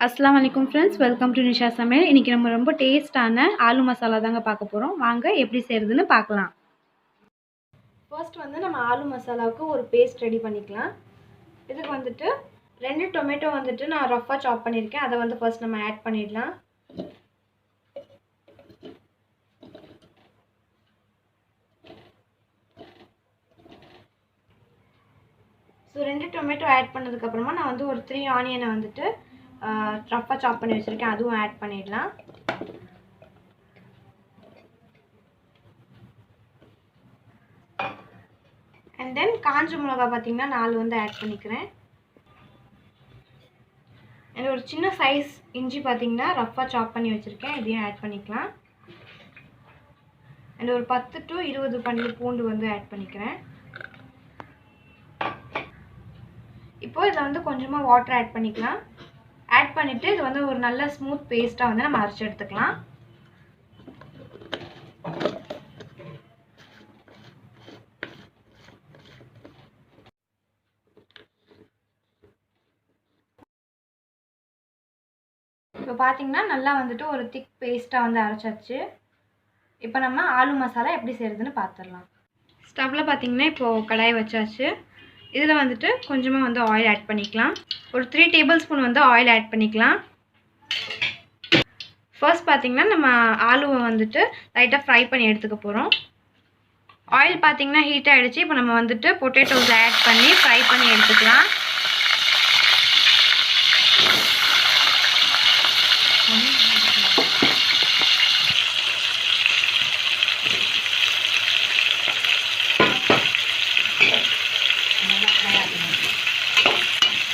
अस्सलाम वालेकुम friends, welcome to निशा समेल। इनकी நம்ம ரொம்ப டேஸ்டான ஆலு மசாலா தாங்க பார்க்க போறோம். வாங்க எப்படி செய்யறதுன்னு பார்க்கலாம். ஃபர்ஸ்ட் நம்ம ஆலு மசாலாவுக்கு ஒரு பேஸ்ட் ரெடி பண்ணிக்கலாம். இதுக்கு வந்துட்டு 2 டொமேட்டோ வந்துட்டு நான் ரஃப்பா சாப் பண்ணிருக்கேன். அதை ஃபர்ஸ்ட் நம்ம ஆட் பண்ணிடலாம். ஸோ 2 டொமேட்டோ ஆட் பண்ணதுக்கு அப்புறமா நான் ஒரு 3 ஆனியனை வந்துட்டு ரஃப்பா சாப் பண்ணி வச்சிருக்கேன். அதுவும் ஆட் பண்ணிடலாம். அண்ட் தென் காஞ்ச மிளகா பார்த்தீங்கன்னா 4 ஆட் பண்ணிக்கிறேன். அண்ட் ஒரு சின்ன சைஸ் இஞ்சி பார்த்தீங்கன்னா ரஃப்பா சாப் பண்ணி வச்சிருக்கேன். இதையும் ஆட் பண்ணிக்கலாம். அண்ட் ஒரு 10 to 20 பல்லு பூண்டு ஆட் பண்ணிக்கிறேன். இப்போ இதில் கொஞ்சமாக வாட்டர் ஆட் பண்ணிக்கலாம். ஆட் பண்ணிவிட்டு இது ஒரு நல்ல ஸ்மூத் பேஸ்ட்டாக நம்ம அரைச்சி எடுத்துக்கலாம். இப்போ பார்த்தீங்கன்னா நல்லா ஒரு திக் பேஸ்ட்டாக அரைச்சாச்சு. இப்போ நம்ம ஆலு மசாலா எப்படி செய்கிறதுன்னு பார்த்துடலாம். ஸ்டவ்வில் பார்த்தீங்கன்னா இப்போது கடாய் வச்சாச்சு. இதில் கொஞ்சமாக ஆயில் ஆட் பண்ணிக்கலாம். ஒரு 3 டேபிள் ஸ்பூன் ஆயில் ஆட் பண்ணிக்கலாம். ஃபர்ஸ்ட் பார்த்தீங்கன்னா நம்ம ஆலுவை லைட்டாக ஃப்ரை பண்ணி எடுத்துக்க போகிறோம். ஆயில் பார்த்தீங்கன்னா ஹீட் ஆகிடுச்சு. இப்போ நம்ம பொட்டேட்டோஸ் ஆட் பண்ணி ஃப்ரை பண்ணி எடுத்துக்கலாம்.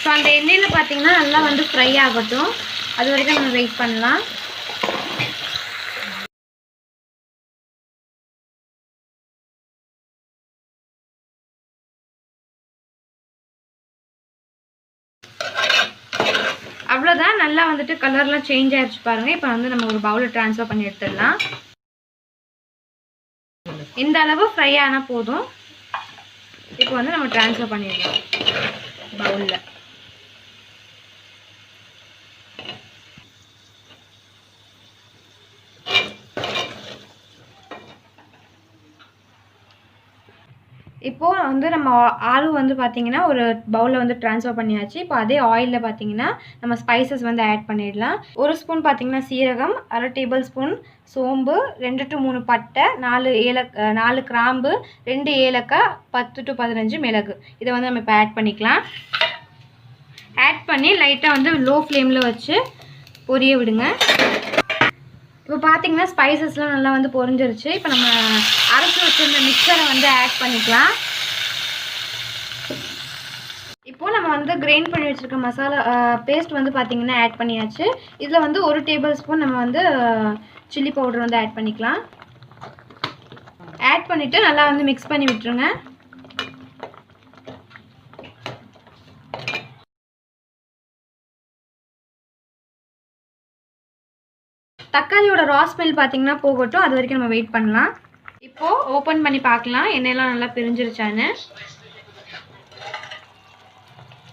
ஸோ அந்த எண்ணெயில் பார்த்தீங்கன்னா நல்லா ஃப்ரை ஆகட்டும். அது வரைக்கும் நம்ம வெயிட் பண்ணலாம். அவ்வளோதான். நல்லா கலர்லாம் சேஞ்ச் ஆகிடுச்சு பாருங்கள். இப்போ நம்ம ஒரு பவுலில் ட்ரான்ஸ்ஃபர் பண்ணி எடுத்துடலாம். இந்த அளவு ஃப்ரை ஆனால் போதும். இப்போ நம்ம ட்ரான்ஸ்ஃபர் பண்ணிடலாம் பவுலில். இப்போது நம்ம ஆலு பார்த்தீங்கன்னா ஒரு பவுலில் ட்ரான்ஸ்ஃபர் பண்ணியாச்சு. இப்போ அதே ஆயிலில் பார்த்தீங்கன்னா நம்ம ஸ்பைசஸ் ஆட் பண்ணிடலாம். 1 ஸ்பூன் பார்த்தீங்கன்னா சீரகம், 1/2 டேபிள் ஸ்பூன் சோம்பு, 2 to 3 பட்டை, 4 கிராம்பு, 2 ஏலக்காய், 10 to 15 மிளகு. இதை நம்ம இப்போ ஆட் பண்ணிக்கலாம். ஆட் பண்ணி லைட்டாக லோ ஃப்ளேமில் வச்சு பொரிய விடுங்க. இப்போ பார்த்தீங்கன்னா ஸ்பைசஸ்லாம் நல்லா பொரிஞ்சிருச்சு. இப்போ நம்ம அரைச்சி வச்சுருந்த மிக்சரை ஆட் பண்ணிக்கலாம். இப்போது நம்ம கிரைண்ட் பண்ணி வச்சுருக்க மசாலா பேஸ்ட் பார்த்தீங்கன்னா ஆட் பண்ணியாச்சு. இதில் 1 டேபிள் ஸ்பூன் நம்ம சில்லி பவுடர் ஆட் பண்ணிக்கலாம். ஆட் பண்ணிவிட்டு நல்லா மிக்ஸ் பண்ணி விட்டுருங்க. தக்காளியோட ரா ஸ்மெல் பார்த்தீங்கன்னா போகட்டும். அது வரைக்கும் நம்ம வெயிட் பண்ணலாம். இப்போது ஓப்பன் பண்ணி பார்க்கலாம் எண்ணெயெல்லாம் நல்லா பிரிஞ்சிருச்சான்னு.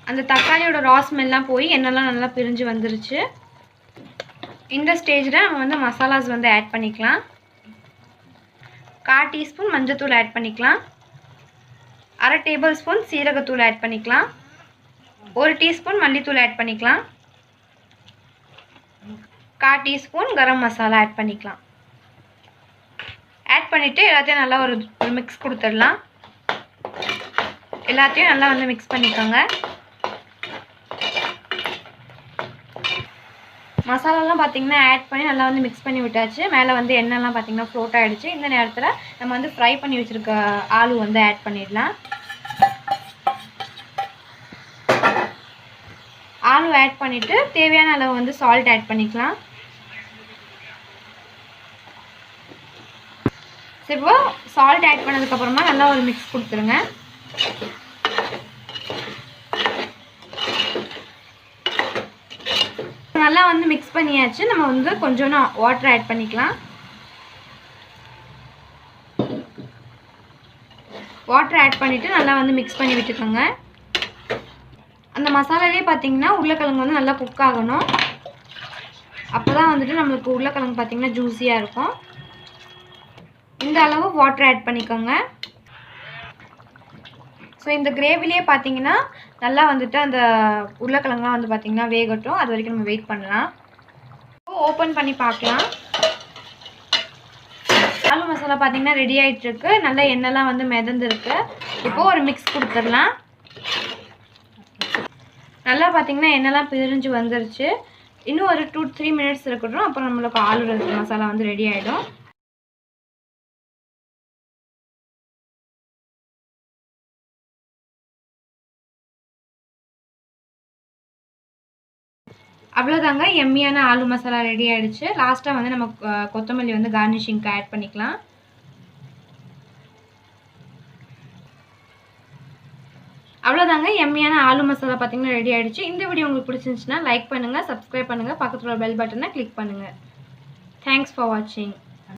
அந்த தக்காளியோட ரா ஸ்மெல்லாம் போய் எண்ணெய்லாம் நல்லா பிரிஞ்சு வந்துருச்சு. இந்த ஸ்டேஜில் நம்ம மசாலாஸ் ஆட் பண்ணிக்கலாம். 1/4 டீஸ்பூன் மஞ்சத்தூள் ஆட் பண்ணிக்கலாம். 1/2 டேபிள் ஸ்பூன் சீரகத்தூள் ஆட் பண்ணிக்கலாம். 1 டீஸ்பூன் மல்லித்தூள் ஆட் பண்ணிக்கலாம். 1/4 டீஸ்பூன் கரம் மசாலா ஆட் பண்ணிக்கலாம். ஆட் பண்ணிவிட்டு எல்லாத்தையும் நல்லா ஒரு மிக்ஸ் கொடுத்துடலாம். எல்லாத்தையும் நல்லா மிக்ஸ் பண்ணிக்கோங்க. மசாலாலாம் பார்த்தீங்கன்னா ஆட் பண்ணி நல்லா மிக்ஸ் பண்ணி விட்டாச்சு. மேலே எண்ணெய்லாம் பார்த்தீங்கன்னா ஃப்ளோட் ஆகிடுச்சு. இந்த நேரத்தில் நம்ம ஃப்ரை பண்ணி வச்சுருக்க ஆலு ஆட் பண்ணிடலாம். ஆலு ஆட் பண்ணிவிட்டு தேவையான அளவு சால்ட் ஆட் பண்ணிக்கலாம். இப்போ சால்ட் ஆட் பண்ணதுக்கப்புறமா நல்லா ஒரு மிக்ஸ் கொடுத்துருங்க. நல்லா மிக்ஸ் பண்ணியாச்சு. நம்ம கொஞ்சம் வாட்டர் ஆட் பண்ணிக்கலாம். வாட்டர் ஆட் பண்ணிவிட்டு நல்லா மிக்ஸ் பண்ணி விட்டுக்கோங்க. அந்த மசாலாலே பார்த்தீங்கன்னா உருளைக்கிழங்கு நல்லா குக் ஆகணும். அப்போ தான் வந்துட்டு நம்மளுக்கு உருளைக்கிழங்கு பார்த்திங்கன்னா ஜூஸியாக இருக்கும். இந்த அளவு வாட்டர் ஆட் பண்ணிக்கோங்க. ஸோ இந்த கிரேவிலே பார்த்தீங்கன்னா நல்லா வந்துட்டு அந்த உருளைக்கிழங்குலாம் வந்து பார்த்திங்கன்னா வேகட்டும். அது வரைக்கும் நம்ம வெயிட் பண்ணலாம். ஓப்பன் பண்ணி பார்க்கலாம். ஆலு மசாலா பார்த்திங்கன்னா ரெடி ஆகிட்டுருக்கு. நல்லா எண்ணெய்லாம் வந்து மிதந்துருக்கு. இப்போது ஒரு மிக்ஸ் கொடுத்துடலாம். நல்லா பார்த்திங்கன்னா எண்ணெய்லாம் பிரிஞ்சு வந்துருச்சு. இன்னும் ஒரு 2-3 மினிட்ஸ் இருக்கட்டும். அப்புறம் நம்மளுக்கு ஆலு மசாலா வந்து ரெடி ஆகிடும். அவ்வளோதாங்க, எம்மியான ஆலு மசாலா ரெடி ஆகிடுச்சு. லாஸ்ட்டாக வந்து நம்ம கொத்தமல்லி வந்து கார்னிஷிங்க்கு ஆட் பண்ணிக்கலாம். அவ்வளோதாங்க, எம்மியான ஆலு மசாலா பார்த்திங்கன்னா ரெடி ஆகிடுச்சு. இந்த வீடியோ உங்களுக்கு பிடிச்சிருந்துச்சுன்னா லைக் பண்ணுங்கள், சப்ஸ்கிரைப் பண்ணுங்கள், பக்கத்தில் பெல் பட்டனை கிளிக் பண்ணுங்கள். தேங்க்ஸ் ஃபார் வாட்சிங்.